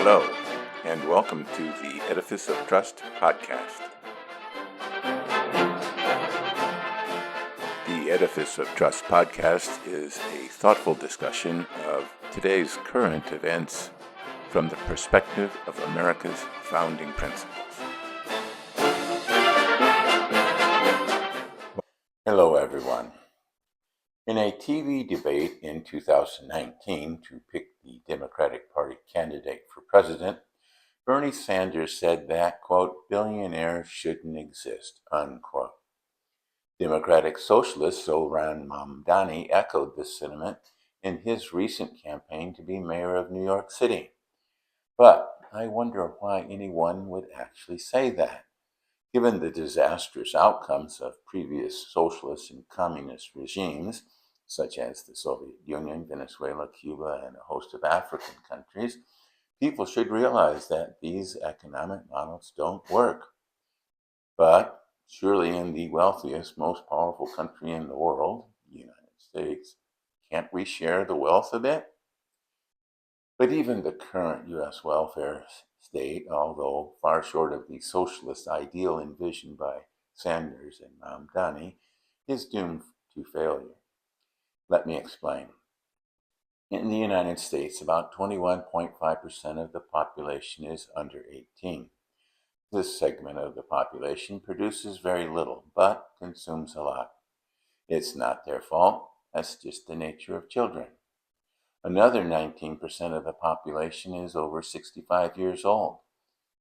Hello, and welcome to the Edifice of Trust podcast. The Edifice of Trust podcast is a thoughtful discussion of today's current events from the perspective of America's founding principles. Hello, everyone. In a TV debate in 2019 to pick the Democratic Party candidate for president, Bernie Sanders said that, quote, billionaires shouldn't exist, unquote. Democratic socialist Zohran Mamdani echoed this sentiment in his recent campaign to be mayor of New York City. But I wonder why anyone would actually say that, given the disastrous outcomes of previous socialist and communist regimes, such as the Soviet Union, Venezuela, Cuba, and a host of African countries. People should realize that these economic models don't work. But surely in the wealthiest, most powerful country in the world, the United States, can't we share the wealth a bit? But even the current U.S. welfare state, although far short of the socialist ideal envisioned by Sanders and Mamdani, is doomed to failure. Let me explain. In the United States, about 21.5% of the population is under 18. This segment of the population produces very little, but consumes a lot. It's not their fault. That's just the nature of children. Another 19% of the population is over 65 years old.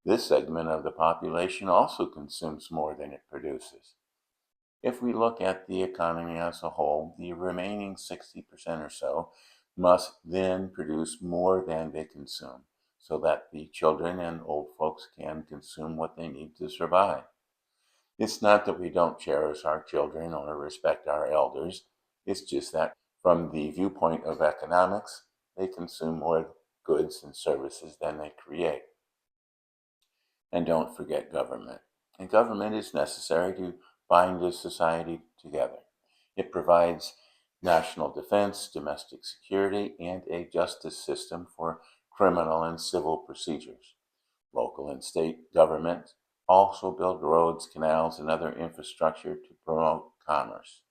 This segment of the population also consumes more than it produces. If we look at the economy as a whole, the remaining 60% or so must then produce more than they consume, so that the children and old folks can consume what they need to survive. It's not that we don't cherish our children or respect our elders. It's just that from the viewpoint of economics, they consume more goods and services than they create. And don't forget government. And government is necessary to bind a society together. It provides national defense, domestic security, and a justice system for criminal and civil procedures. Local and state governments also build roads, canals, and other infrastructure to promote commerce.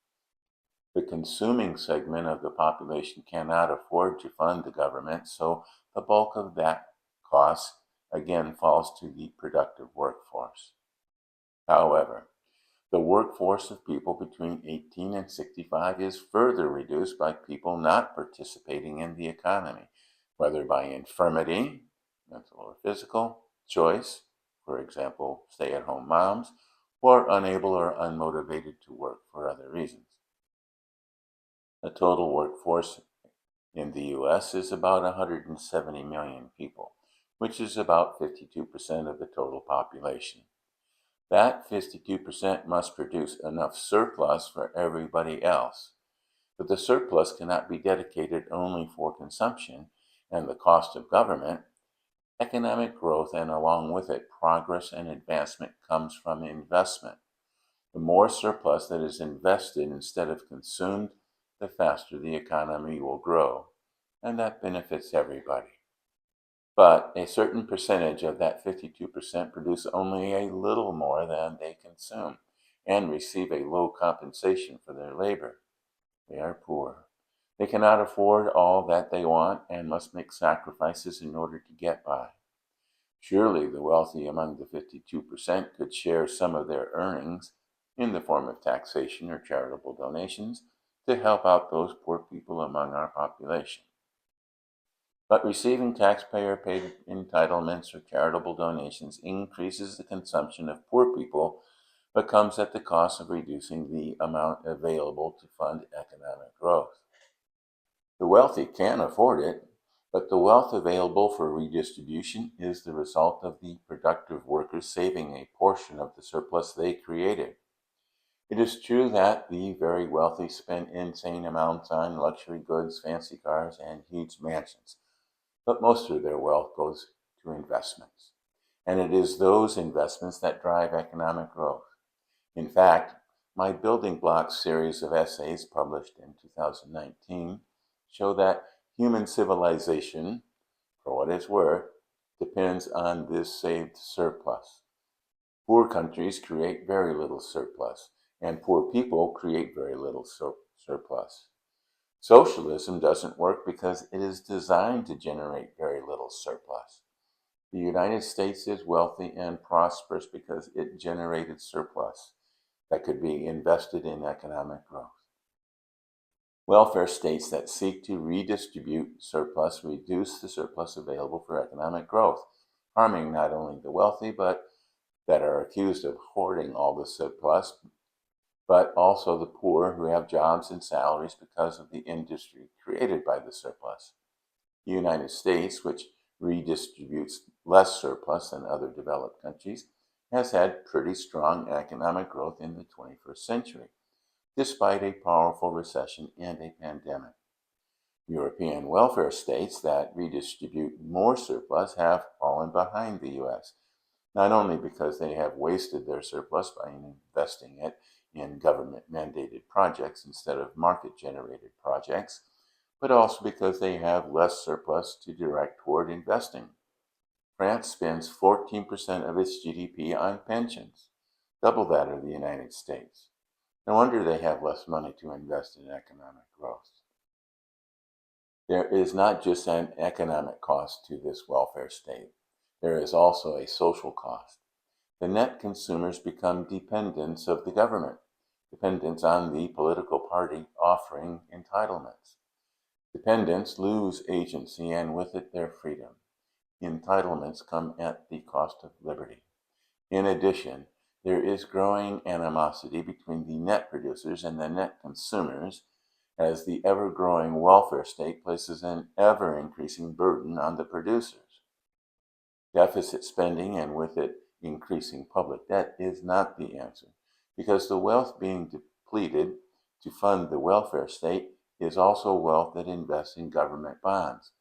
The consuming segment of the population cannot afford to fund the government, so the bulk of that cost again falls to the productive workforce. However, the workforce of people between 18 and 65 is further reduced by people not participating in the economy, whether by infirmity, mental or physical, choice, for example, stay-at-home moms, or unable or unmotivated to work for other reasons. The total workforce in the U.S. is about 170 million people, which is about 52% of the total population. That 52% must produce enough surplus for everybody else. But the surplus cannot be dedicated only for consumption and the cost of government. Economic growth and along with it progress and advancement comes from investment. The more surplus that is invested instead of consumed, the faster the economy will grow, and that benefits everybody. But a certain percentage of that 52% produce only a little more than they consume and receive a low compensation for their labor. They are poor. They cannot afford all that they want and must make sacrifices in order to get by. Surely the wealthy among the 52% could share some of their earnings in the form of taxation or charitable donations to help out those poor people among our population. But receiving taxpayer-paid entitlements or charitable donations increases the consumption of poor people, but comes at the cost of reducing the amount available to fund economic growth. The wealthy can afford it, but the wealth available for redistribution is the result of the productive workers saving a portion of the surplus they created. It is true that the very wealthy spend insane amounts on luxury goods, fancy cars, and huge mansions. But most of their wealth goes to investments. And it is those investments that drive economic growth. In fact, my Building Blocks series of essays published in 2019 show that human civilization, for what it's worth, depends on this saved surplus. Poor countries create very little surplus, and poor people create very little surplus. Socialism doesn't work because it is designed to generate very little surplus. The United States is wealthy and prosperous because it generated surplus that could be invested in economic growth. Welfare states that seek to redistribute surplus reduce the surplus available for economic growth, harming not only the wealthy but that are accused of hoarding all the surplus, but also the poor who have jobs and salaries because of the industry created by the surplus. The United States, which redistributes less surplus than other developed countries, has had pretty strong economic growth in the 21st century, despite a powerful recession and a pandemic. European welfare states that redistribute more surplus have fallen behind the US, not only because they have wasted their surplus by investing it in government-mandated projects instead of market-generated projects, but also because they have less surplus to direct toward investing. France spends 14% of its GDP on pensions, double that of the United States. No wonder they have less money to invest in economic growth. There is not just an economic cost to this welfare state. There is also a social cost. The net consumers become dependents of the government, dependents on the political party offering entitlements. Dependents lose agency and with it their freedom. Entitlements come at the cost of liberty. In addition, there is growing animosity between the net producers and the net consumers as the ever-growing welfare state places an ever-increasing burden on the producers. Deficit spending and with it increasing public debt is not the answer, because the wealth being depleted to fund the welfare state is also wealth that invests in government bonds.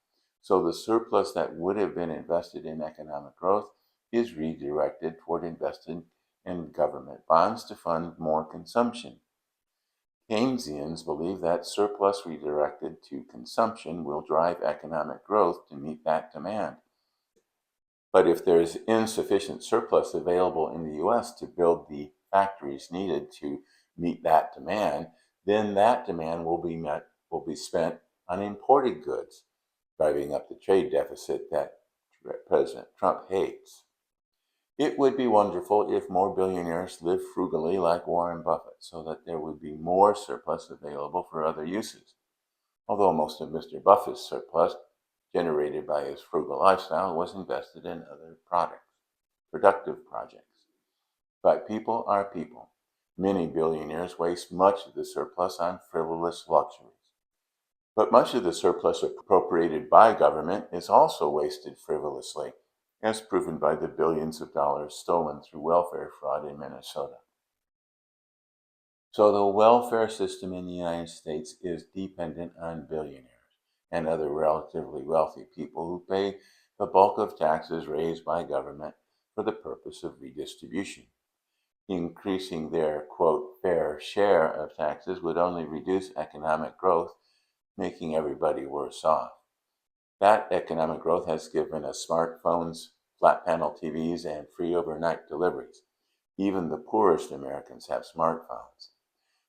So the surplus that would have been invested in economic growth is redirected toward investing in government bonds to fund more consumption. Keynesians believe that surplus redirected to consumption will drive economic growth to meet that demand. But if there is insufficient surplus available in the US to build the factories needed to meet that demand, then that demand will be spent on imported goods, driving up the trade deficit that President Trump hates. It would be wonderful if more billionaires lived frugally like Warren Buffett, so that there would be more surplus available for other uses. Although most of Mr. Buffett's surplus generated by his frugal lifestyle was invested in other productive projects. But people are people. Many billionaires waste much of the surplus on frivolous luxuries. But much of the surplus appropriated by government is also wasted frivolously, as proven by the billions of dollars stolen through welfare fraud in Minnesota. So the welfare system in the United States is dependent on billionaires and other relatively wealthy people who pay the bulk of taxes raised by government for the purpose of redistribution. Increasing their, quote, fair share of taxes would only reduce economic growth, making everybody worse off. That economic growth has given us smartphones, flat panel TVs, and free overnight deliveries. Even the poorest Americans have smartphones.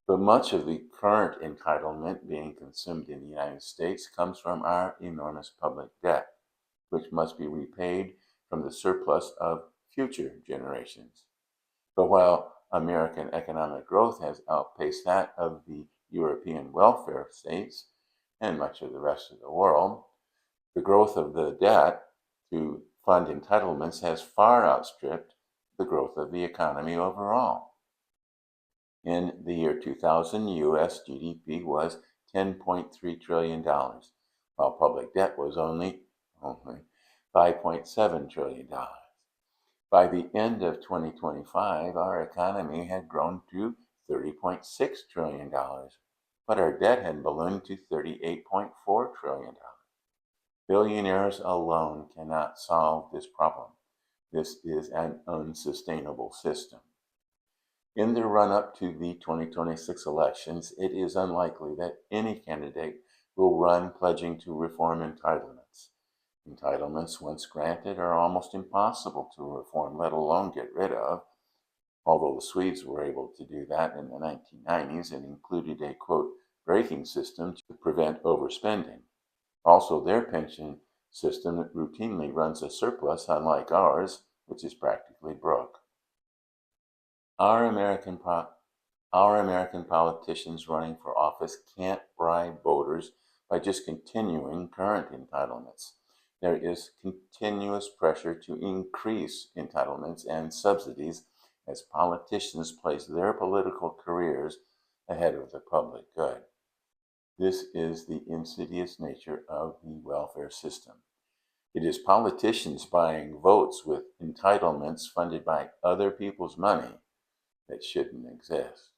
But much of the current entitlement being consumed in the United States comes from our enormous public debt, which must be repaid from the surplus of future generations. But while American economic growth has outpaced that of the European welfare states and much of the rest of the world, the growth of the debt to fund entitlements has far outstripped the growth of the economy overall. In the year 2000, U.S. GDP was $10.3 trillion, while public debt was only $5.7 trillion. By the end of 2025, our economy had grown to $30.6 trillion, but our debt had ballooned to $38.4 trillion. Billionaires alone cannot solve this problem. This is an unsustainable system. In the run-up to the 2026 elections, it is unlikely that any candidate will run pledging to reform entitlements. Entitlements, once granted, are almost impossible to reform, let alone get rid of. Although the Swedes were able to do that in the 1990s and included a, quote, braking system to prevent overspending. Also, their pension system routinely runs a surplus, unlike ours, which is practically broke. Our American politicians running for office can't bribe voters by just continuing current entitlements. There is continuous pressure to increase entitlements and subsidies as politicians place their political careers ahead of the public good. This is the insidious nature of the welfare system. It is politicians buying votes with entitlements funded by other people's money that shouldn't exist.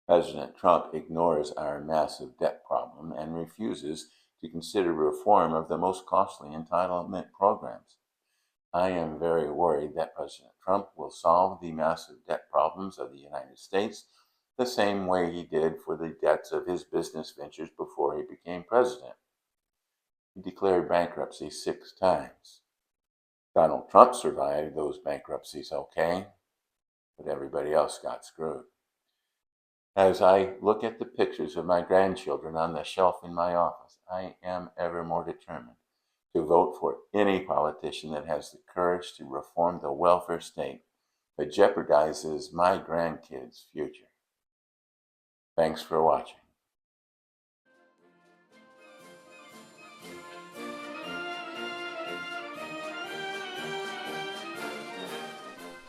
President Trump ignores our massive debt problem and refuses to consider reform of the most costly entitlement programs. I am very worried that President Trump will solve the massive debt problems of the United States the same way he did for the debts of his business ventures before he became president. He declared bankruptcy 6 times. Donald Trump survived those bankruptcies okay, but everybody else got screwed. As I look at the pictures of my grandchildren on the shelf in my office, I am ever more determined to vote for any politician that has the courage to reform the welfare state that jeopardizes my grandkids' future. Thanks for watching.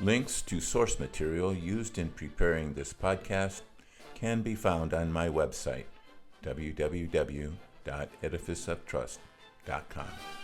Links to source material used in preparing this podcast can be found on my website, www.edificeoftrust.com.